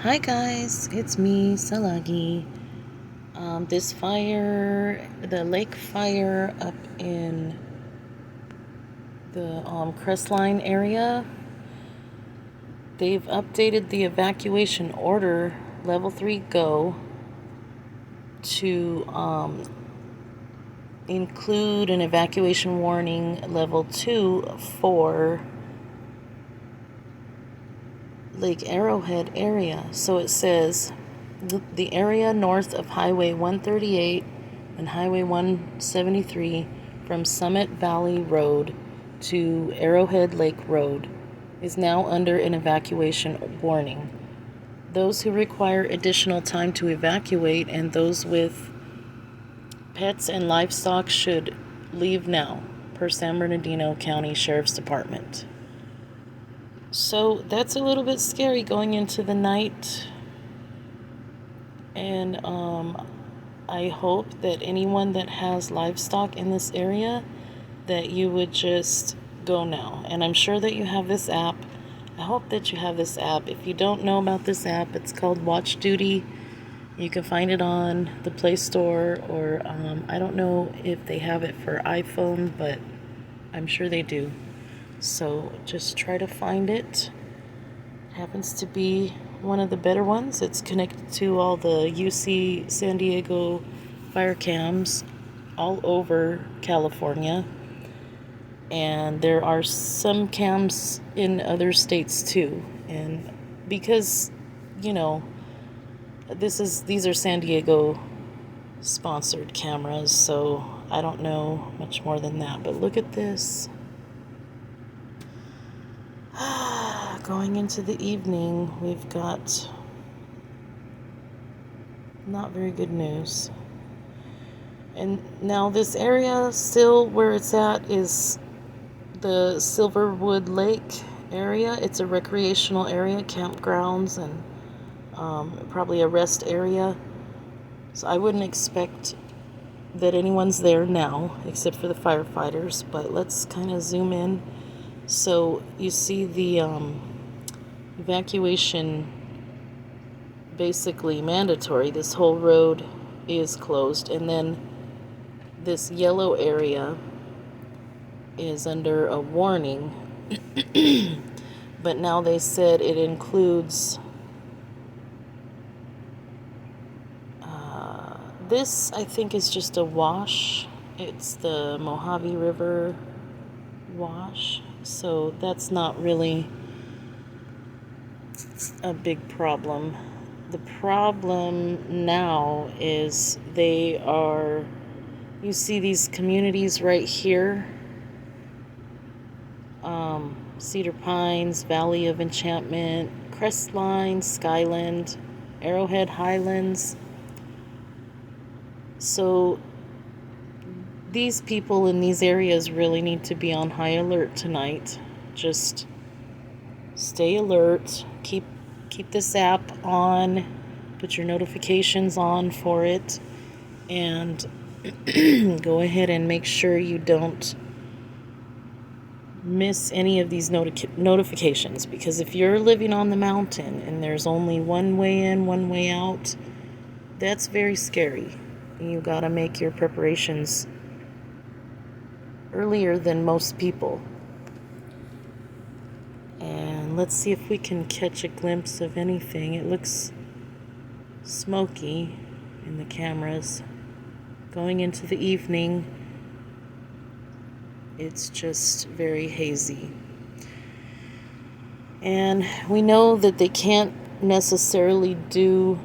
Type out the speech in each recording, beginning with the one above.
Hi guys, it's me, Salagi. This fire, the lake fire up in the Crest line area, they've updated the evacuation order level 3 go to include an evacuation warning level 2 for Lake Arrowhead area. So it says the area north of Highway 138 and Highway 173 from Summit Valley Road to Arrowhead Lake Road is now under an evacuation warning. Those who require additional time to evacuate and those with pets and livestock should leave now, per San Bernardino County Sheriff's Department. So that's a little bit scary going into the night. And I hope that anyone that has livestock in this area, that you would just go now. And I'm sure that you have this app. I hope that you have this app. If you don't know about this app, it's called Watch Duty. You can find it on the Play Store, or I don't know if they have it for iPhone, but I'm sure they do. So just try to find it. It happens to be one of the better ones. It's connected to all the UC San Diego fire cams all over California. And there are some cams in other states too. And because, these are San Diego sponsored cameras, so I don't know much more than that. But look at this. Going into the evening, we've got not very good news. And now this area, still where it's at, is the Silverwood Lake area. It's a recreational area, campgrounds, and probably a rest area. So I wouldn't expect that anyone's there now, except for the firefighters. But let's kind of zoom in. So you see the evacuation basically mandatory. This whole road is closed, and then this yellow area is under a warning. But now they said it includes this, I think, is just a wash. It's the Mojave River wash, so that's not really a big problem. The problem now is you see these communities right here, Cedar Pines, Valley of Enchantment, Crestline, Skyland, Arrowhead Highlands. So these people in these areas really need to be on high alert tonight. Just stay alert, keep this app on, put your notifications on for it, and go ahead and make sure you don't miss any of these notifications, because if you're living on the mountain and there's only one way in, one way out, that's very scary. You gotta make your preparations earlier than most people. And let's see if we can catch a glimpse of anything. It looks smoky in the cameras. Going into the evening, it's just very hazy. And we know that they can't necessarily do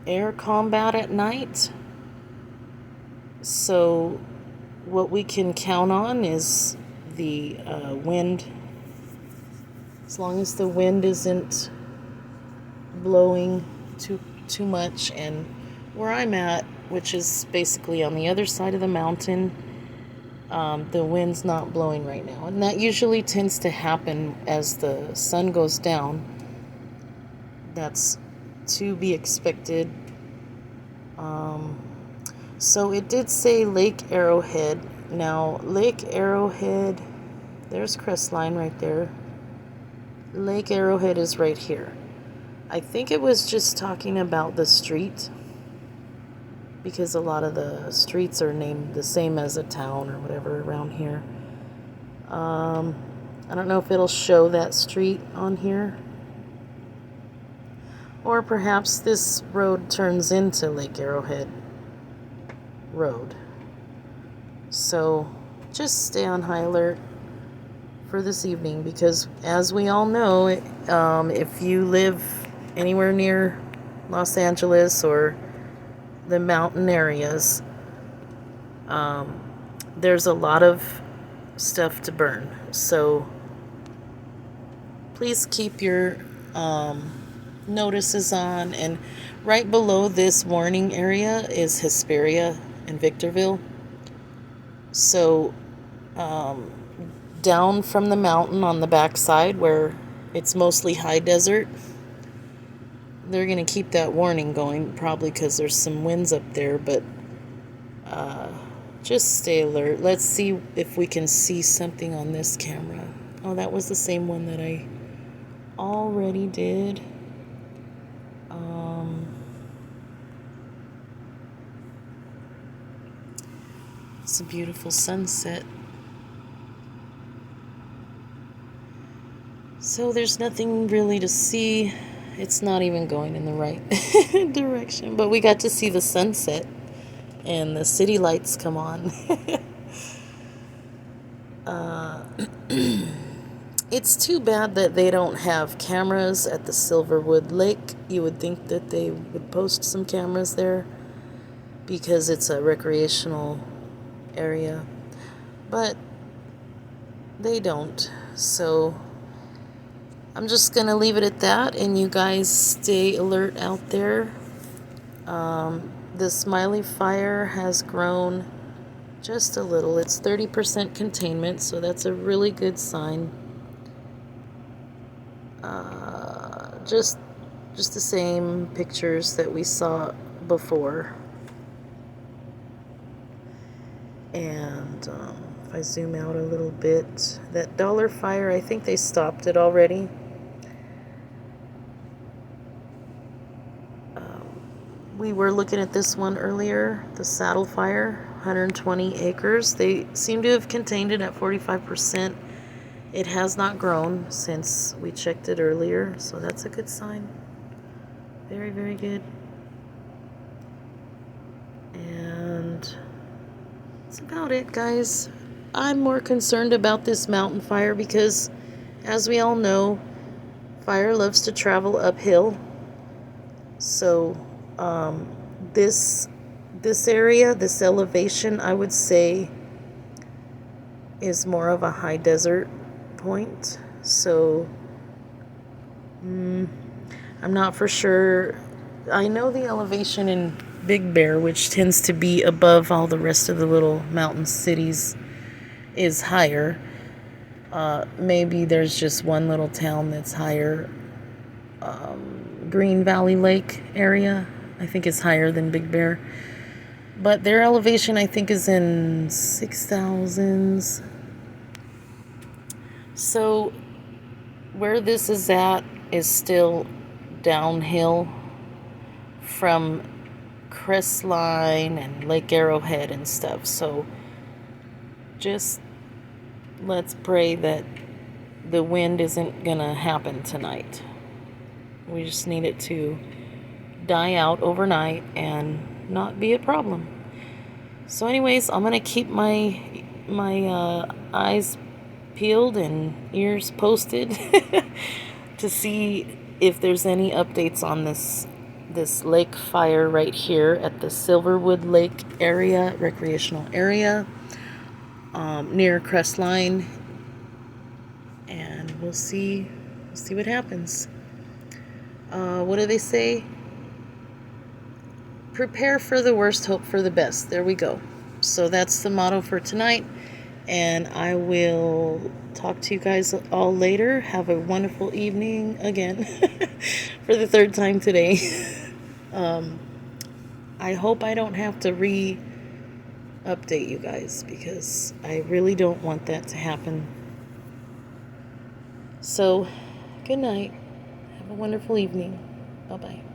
air combat at night. So what we can count on is the wind. As long as the wind isn't blowing too much, and where I'm at, which is basically on the other side of the mountain, the wind's not blowing right now, and that usually tends to happen as the sun goes down. That's to be expected. So it did say Lake Arrowhead. Now, Lake Arrowhead, there's Crestline right there. Lake Arrowhead is right here. I think it was just talking about the street, because a lot of the streets are named the same as a town or whatever around here. I don't know if it'll show that street on here. Or perhaps this road turns into Lake Arrowhead Road. So just stay on high alert for this evening, because as we all know, if you live anywhere near Los Angeles or the mountain areas, there's a lot of stuff to burn. So please keep your notices on. And right below this warning area is Hesperia and Victorville. So down from the mountain on the backside where it's mostly high desert, they're going to keep that warning going, probably because there's some winds up there. But just stay alert. Let's see if we can see something on this camera. Oh, that was the same one that I already did. It's a beautiful sunset. So there's nothing really to see. It's not even going in the right direction. But we got to see the sunset and the city lights come on. It's too bad that they don't have cameras at the Silverwood Lake. You would think that they would post some cameras there, because it's a recreational area. But they don't. So I'm just going to leave it at that, and you guys stay alert out there. The smiley fire has grown just a little. It's 30% containment, so that's a really good sign. Just the same pictures that we saw before. And if I zoom out a little bit, that dollar fire, I think they stopped it already. We were looking at this one earlier, the saddle fire, 120 acres. They seem to have contained it at 45%. It has not grown since we checked it earlier, so that's a good sign. Very, very good. And that's about it, guys. I'm more concerned about this mountain fire because, as we all know, fire loves to travel uphill. So this area, this elevation, I would say is more of a high desert point. So I'm not for sure. I know the elevation in Big Bear, which tends to be above all the rest of the little mountain cities, is higher. Maybe there's just one little town that's higher. Green Valley Lake area, I think, is higher than Big Bear. But their elevation, I think, is in 6,000s. So where this is at is still downhill from Crest Line and Lake Arrowhead and stuff. So just let's pray that the wind isn't gonna happen tonight. We just need it to die out overnight and not be a problem. So anyways, I'm gonna keep my eyes peeled and ears posted to see if there's any updates on this lake fire right here at the Silverwood Lake area, recreational area, near Crest Line, and we'll see what happens. What do they say? Prepare for the worst, hope for the best. There we go. So that's the motto for tonight, and I will talk to you guys all later. Have a wonderful evening again for the third time today. I hope I don't have to update you guys, because I really don't want that to happen. So Good night. Have a wonderful evening. Bye bye.